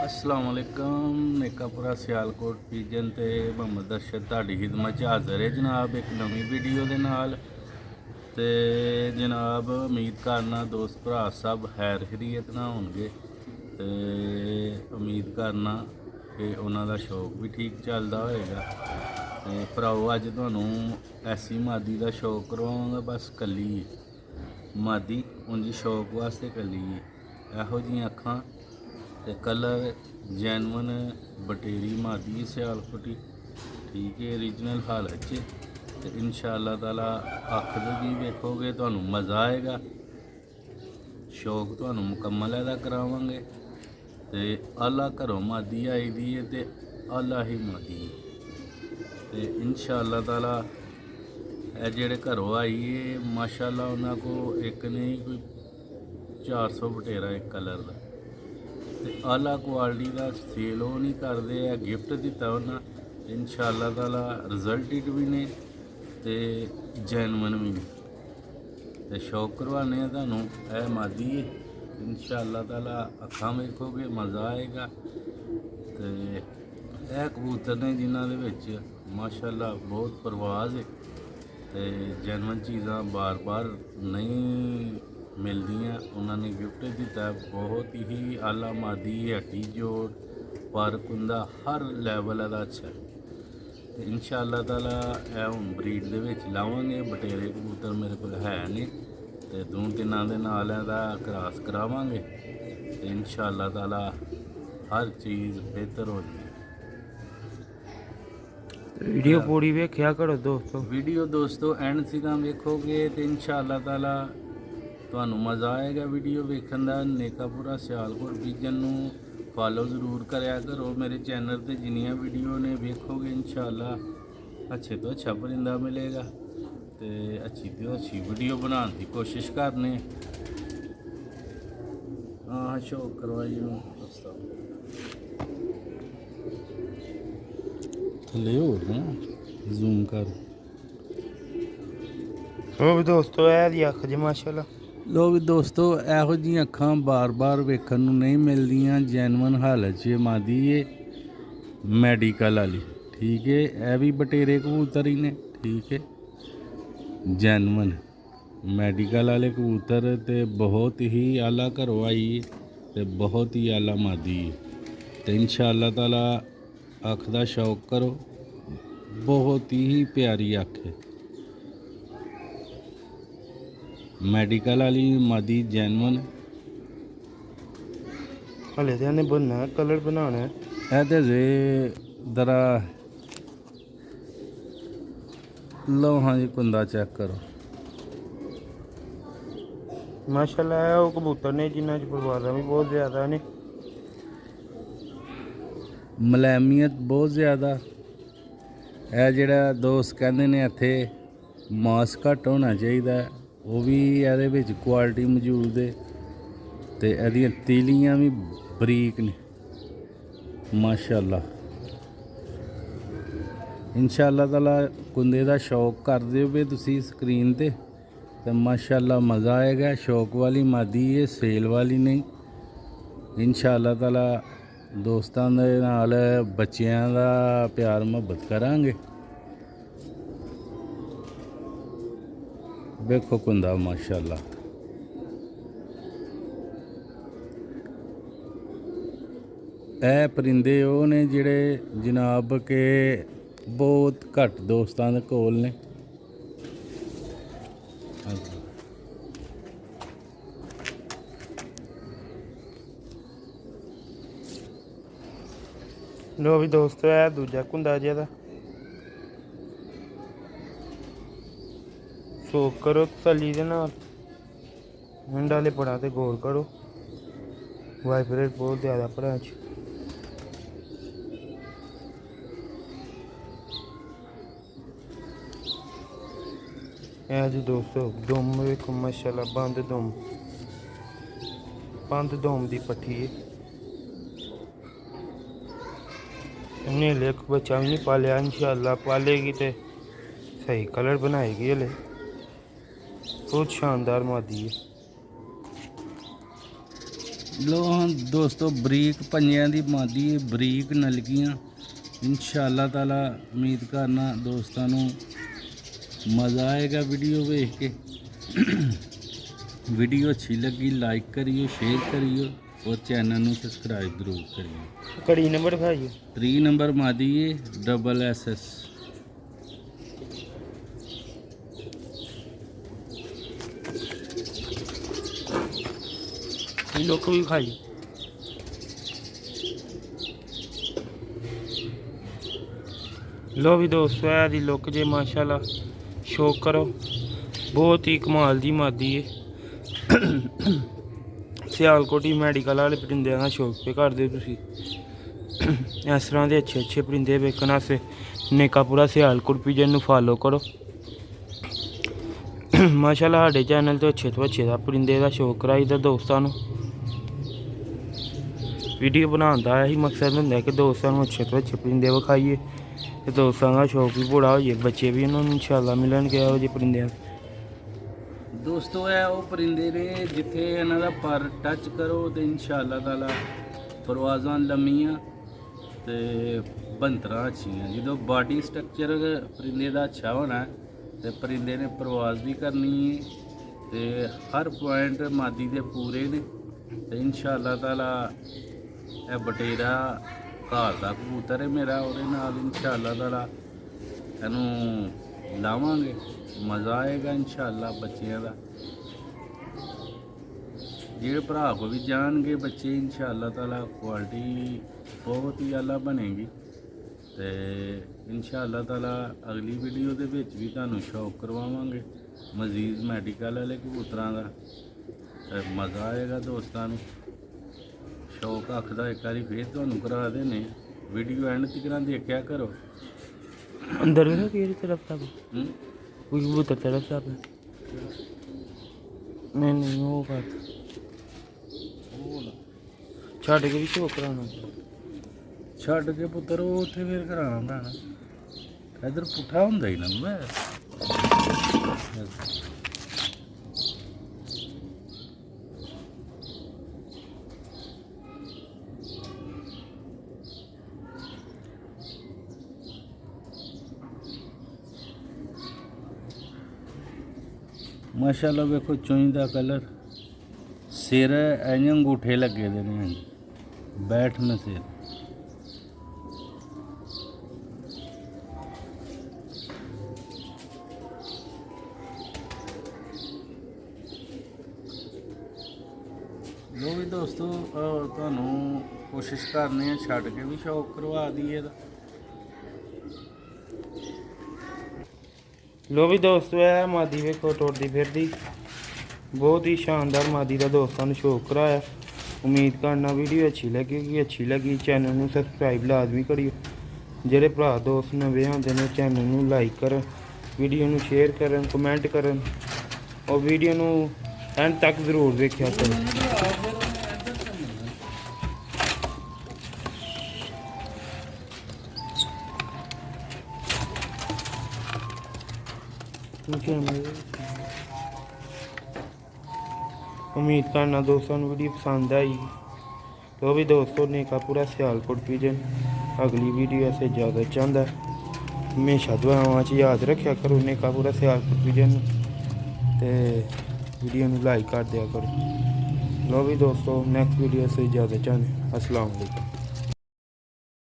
अस्सलाम वालेकुम। नेकापुरा सियालकोट पीजन ते मोहम्मद अरशद तुहाडी खिदमत च हाज़र है जनाब एक नवी वीडियो दे नाल। ते जनाब उम्मीद करना दोस्त भरा सब खैर खैरियत ना होणगे ते उम्मीद करना कि उन्हां दा शौक भी ठीक चलदा होएगा। ते भराओ अज तुहानूं ऐसी मादी दा शौक करवावांगा, बस कल्ली मादी उं'दी शौक वास्ते कल्ली एहो जिहियां अक्खां ते कलर जैनवन बटेरी मादी सियालकोटी, ठीक है, ओरिजिनल हालत च। ते इंशाअल्लाह ताला अक्ख भी देखोगे तो मज़ा आएगा, शौक तो मुकम्मल अदा करावांगे। ते आला घरों मादी आई दी है ते आला ही मादी ते इंशाअल्लाह ताला जेह्ड़े घरों आई है माशाअल्लाह उन्हां को एक नहीं कोई 400 बटेरा एक कलर का ते आला क्वालिटी का सेल वो नहीं करते, गिफ्ट दिता उन्हें इंशाअल्लाह ताला रिजल्टेड भी ने ते जैनवन भी ने। ते शौक करवाने तुहानूं ए मादी है इंशाअल्लाह ताला अखां वेखोगे मज़ा आएगा। ते ए कबूतर ने जिन्हां दे विच माशाअल्लाह बहुत परवाज है ते जैनवन चीज़ां बार बार नहीं मिलदियां। उन्होंने गिफ्ट दिता बहुत ही आला मादी हड्डी जोड़ पार्क उंदा हर लैवल दा अच्छा है। इंशाअल्लाह ताला ए हुण ब्रीड दे विच लावांगे। बटेरे कबूतर मेरे को है ने ते 2-3 दे नाल दा क्रॉस करावांगे ते इंशाअल्लाह ताला हर चीज़ बेहतर हो जाएगी। वीडियो पूरी वेख्या करो दोस्तों। वीडियो दोस्तों एंड सीधा वेखोगे तो इंशाअल्लाह ताला ਤੁਹਾਨੂੰ मज़ा आएगा वीडियो वेखन का। नेकापुरा सियालकोट पीजन नूं फॉलो जरूर कराया करो। मेरे चैनल पर जिन्नियां वीडियो ने वेखोगे इंशाअल्लाह अच्छे तो अच्छा परिंदा मिलेगा तो अच्छी तो अच्छी वीडियो बनाने की कोशिश करने। हाँ शौक करवाई थले हो ना जूम कर वो भी दोस्तों है दी अख जी माशाल्लाह। लो भी दोस्तों ਇਹੋ ਜਿਹੀਆਂ ਅੱਖਾਂ ਬਾਰ-ਬਾਰ ਵੇਖਣ ਨੂੰ ਨਹੀਂ ਮਿਲਦੀਆਂ। ਜੈਨਵਨ ਹਾਲਤ 'ਚ ਮਾਦੀ ਏ ਮੈਡੀਕਲ ਵਾਲੀ, ਠੀਕ ਹੈ। ਇਹ ਵੀ ਬਟੇਰੇ ਕਬੂਤਰ ਹੀ ਨੇ, ਠੀਕ ਹੈ। ਜੈਨਵਨ ਮੈਡੀਕਲ ਵਾਲੇ ਕਬੂਤਰ ਤੇ ਬਹੁਤ ਹੀ ਆਲਾ ਘਰੋਂ ਆਈ ਤੇ ਬਹੁਤ ਹੀ ਆਲਾ ਮਾਦੀ ਤੇ इंशाअल्लाह ताला ਅੱਖ ਦਾ ਸ਼ੌਕ ਕਰੋ। बहुत ही प्यारी अख है मेडिकल वाली मादी जैनवन। हले तो ने बनना है, कलर बनाना है। ए जे दरा लो हाँ जी कुंदा चेक करो माशाल्लाह है। वो कबूतर ने जिन्ना च परवाज़ा भी बहुत ज़्यादा ने, मलैमियत बहुत ज़्यादा है। जेड़ा दोस्त कहते ने इत्थे मास घट होना चाहिए, वो भी ये क्वालिटी मौजूद है ते एदियां तीलियां भी बरीक ने माशाअल्लाह। इंशाअल्लाह ताला कुंदे दा शौक कर दिओ भी तुसी स्क्रीन ते माशाअल्लाह मज़ा आएगा। शौक वाली मादी है, सेल वाली नहीं। इंशाअल्लाह ताला दोस्तां दे नाल बच्चियां दा प्यार मुहब्बत करांगे। देखो कुंदा माशाअल्लाह ए परिंदे वो ने जिहड़े जनाब के बहुत घट दोस्तां दे कोल ने। लो भी दोस्तों है दूजा कुंदा जेदा शौक करो तली दे नाल। मुंडा ले पड़ा ते गौर करो, वाइब्रेट बहुत ज़्यादा पड़ा च। जी दोस्तों दुम वेखो माशाल्लाह, बंद दुम दी पट्ठी है। इन्हें एक बच्चा भी नहीं पालिया, इंशाअल्लाह पालेगी तो सही कलर बनाएगी। हले बहुत शानदार मादी है। ਲੋ ਹੁਣ ਦੋਸਤੋ ਬਰੀਕ ਪੰਜਿਆਂ ਦੀ ਮਾਦੀ ਬਰੀਕ ਨਲਕੀਆਂ ਇਨਸ਼ਾਅੱਲਾ ਤਾਲਾ ਉਮੀਦ ਕਰਨਾ ਦੋਸਤਾਂ ਨੂੰ ਮਜ਼ਾ ਆਏਗਾ ਵੀਡੀਓ ਵੇਖ ਕੇ। ਵੀਡੀਓ ਅੱਛੀ ਲੱਗੀ ਲਾਈਕ ਕਰਿਓ ਸ਼ੇਅਰ ਕਰਿਓ और चैनल ਨੂੰ ਸਬਸਕ੍ਰਾਈਬ ਜ਼ਰੂਰ ਕਰਿਓ। ਕੜੀ ਨੰਬਰ ਖਾਈਓ 3 ਨੰਬਰ ਮਾਦੀ ਹੈ SS ਇਹ ਲੋਕ ਵੀ ਖਾਈ। ਲੋ ਵੀ ਦੋਸਤੋ ਇਹ ਦੀ ਲੁੱਕ ਜੇ ਮਾਸ਼ਾਅੱਲਾ ਸ਼ੌਕ ਕਰੋ, ਬਹੁਤ ਹੀ ਕਮਾਲ ਦੀ ਮਾਦੀ ਹੈ। ਸਿਆਲਕੋਟੀ ਮੈਡੀਕਲ ਵਾਲੇ ਪਰਿੰਦਿਆਂ ਦਾ ਸ਼ੌਕ ਪੇ ਕਰਦੇ ਤੁਸੀਂ। ਇਸ ਤਰ੍ਹਾਂ ਦੇ ਅੱਛੇ ਪਰਿੰਦੇ ਵੇਖਣ ਵਾਸਤੇ ਨੇਕਾਪੁਰਾ ਸਿਆਲਕੋਟ ਪੀਜਨ ਨੂੰ ਫਾਲੋ ਕਰੋ। ਮਾਸ਼ਾਅੱਲਾ ਸਾਡੇ ਚੈਨਲ ਤੋਂ ਅੱਛੇ ਦਾ ਪਰਿੰਦੇ ਦਾ ਸ਼ੌਕ ਕਰਾਈਦਾ ਦੋਸਤਾਂ ਨੂੰ। ਵੀਡੀਓ ਬਣਾਉਣ ਦਾ ਇਹੀ ਮਕਸਦ ਹੁੰਦਾ ਕਿ ਦੋਸਤਾਂ ਨੂੰ ਅੱਛੇ ਪਰਿੰਦੇ ਵਿਖਾਈਏ ਤੇ ਦੋਸਤਾਂ ਦਾ ਸ਼ੌਕ ਵੀ ਪੂਰਾ ਹੋ ਜਾਏ, ਬੱਚੇ ਵੀ ਉਹਨਾਂ ਨੂੰ ਇਨਸ਼ਾਅੱਲਾ ਮਿਲਣਗੇ ਇਹੋ ਜਿਹੇ ਪਰਿੰਦਿਆਂ। ਦੋਸਤੋ ਇਹ ਉਹ ਪਰਿੰਦੇ ਨੇ ਜਿੱਥੇ ਇਹਨਾਂ ਦਾ ਪਰ ਟੱਚ ਕਰੋ ਤੇ ਇਨਸ਼ਾਅੱਲਾ ਤਾਲਾ ਪਰਵਾਜ਼ਾਂ ਲੰਮੀਆਂ ਤੇ ਬੰਤਰਾਂ ਅੱਛੀਆਂ। ਜਦੋਂ ਬਾਡੀ ਸਟਰਕਚਰ ਪਰਿੰਦੇ ਦਾ ਅੱਛਾ ਹੋਣਾ ਤੇ ਪਰਿੰਦੇ ਨੇ ਪਰਵਾਜ਼ ਵੀ ਕਰਨੀ ਹੈ ਤੇ ਹਰ ਪੁਆਇੰਟ ਮਾਦੀ ਦੇ ਪੂਰੇ ਨੇ ਤੇ ਇਨਸ਼ਾਅੱਲਾ ਤਾਲਾ ਇਹ ਬਟੇਰਾ ਘਰ ਦਾ ਕਬੂਤਰ ਹੈ ਮੇਰਾ, ਉਹਦੇ ਨਾਲ ਇਨਸ਼ਾਅੱਲਾ ਤਾਲਾ ਇਹਨੂੰ ਲਾਵਾਂਗੇ, ਮਜ਼ਾ ਆਏਗਾ ਇਨਸ਼ਾਅੱਲਾ ਬੱਚਿਆਂ ਦਾ। ਜਿਹੜੇ ਭਰਾ ਕੋ ਵੀ ਜਾਣਗੇ ਬੱਚੇ ਇਨਸ਼ਾਅੱਲਾ ਤਾਲਾ ਕੁਆਲਿਟੀ ਬਹੁਤ ਹੀ ਆਲਾ ਬਣੇਗੀ ਤੇ ਇਨਸ਼ਾਅੱਲਾ ਤਾਲਾ ਅਗਲੀ ਵੀਡੀਓ ਦੇ ਵਿੱਚ ਵੀ ਤੁਹਾਨੂੰ ਸ਼ੌਕ ਕਰਵਾਵਾਂਗੇ ਮਜ਼ੀਦ ਮੈਡੀਕਲ ਵਾਲੇ ਕਬੂਤਰਾਂ ਦਾ ਤੇ ਮਜ਼ਾ ਆਏਗਾ ਦੋਸਤਾਂ ਨੂੰ। ਸ਼ੌਕ ਆਖਦਾ ਇੱਕ ਵਾਰੀ ਫੇਰ ਤੁਹਾਨੂੰ ਕਰਾ ਦੇਣੇ। ਵੀਡੀਓ ਐਂਡ ਤੱਕ ਦੇਖਿਆ ਕਰੋ। ਅੰਦਰ ਵੀ ਕਿਹੜੀ ਤਰਫ ਤੱਕ ਕੋਈ ਕਬੂਤਰ ਤਰਫ ਤੱਕ ਨਹੀਂ ਉਹ ਬਾਤ ਛੱਡ ਕੇ ਵੀ ਸ਼ੌਕ ਕਰਾਉਣਾ। ਛੱਡ ਕੇ ਪੁੱਤਰ ਉਹ ਉੱਥੇ ਫੇਰ ਕਰਾਉਣਾ ਪੈਣਾ। ਇੱਧਰ ਪੁੱਠਾ ਹੁੰਦਾ ਹੀ ਨਾ ਮੈਂ ਮਾਸ਼ਾਅੱਲਾ ਵੇਖੋ ਚੁੰਝ ਦਾ ਕਲਰ, ਸਿਰ ਇੰਝ ਅੰਗੂਠੇ ਲੱਗੇ ਦੇ ਨੇ, ਬੈਠ में ਸਿਰ। ਲੋ ਵੀ ਦੋਸਤੋ ਤੁਹਾਨੂੰ ਕੋਸ਼ਿਸ਼ ਕਰਨੀ ਹੈ ਛੱਡ ਕੇ ਵੀ ਸ਼ੌਕ ਕਰਵਾ ਦਈਏ ਦਾ। ਲੋ ਵੀ ਦੋਸਤੋ ਇਹ ਮਾਦੀ ਵੇਖੋ ਟੁਰਦੀ ਫਿਰਦੀ, ਬਹੁਤ ਹੀ ਸ਼ਾਨਦਾਰ ਮਾਦੀ ਦਾ ਦੋਸਤਾਂ ਨੂੰ ਸ਼ੌਕ ਕਰਾਇਆ। ਉਮੀਦ ਕਰਨਾ ਵੀਡੀਓ ਅੱਛੀ ਲੱਗੀ ਚੈਨਲ ਨੂੰ ਸਬਸਕ੍ਰਾਈਬ ਲਾਜ਼ਮੀ ਕਰਿਓ। ਜਿਹੜੇ ਭਰਾ ਦੋਸਤ ਨਵੇਂ ਆਉਂਦੇ ਨੇ ਚੈਨਲ ਨੂੰ ਲਾਈਕ ਕਰਨ, ਵੀਡੀਓ ਨੂੰ ਸ਼ੇਅਰ ਕਰਨ, ਕਮੈਂਟ ਕਰਨ ਔਰ ਵੀਡੀਓ ਨੂੰ ਐਂਡ ਤੱਕ ਜ਼ਰੂਰ ਵੇਖਿਆ ਕਰੋ। उम्मीद करना दोस्तों वीडियो पसंद आई। तो भी दोस्तों नेकापुरा सियालकोट पिजन अगली वीडियो से ज़्यादा चाहता हमेशा दुआवां च याद रखा करो नेकापुरा सियालकोट पिजन ते वीडियो में लाइक कर दिया करो। लो भी दोस्तों नेक्स्ट वीडियो से ज़्यादा चाहते। अस्सलाम वालेकुम।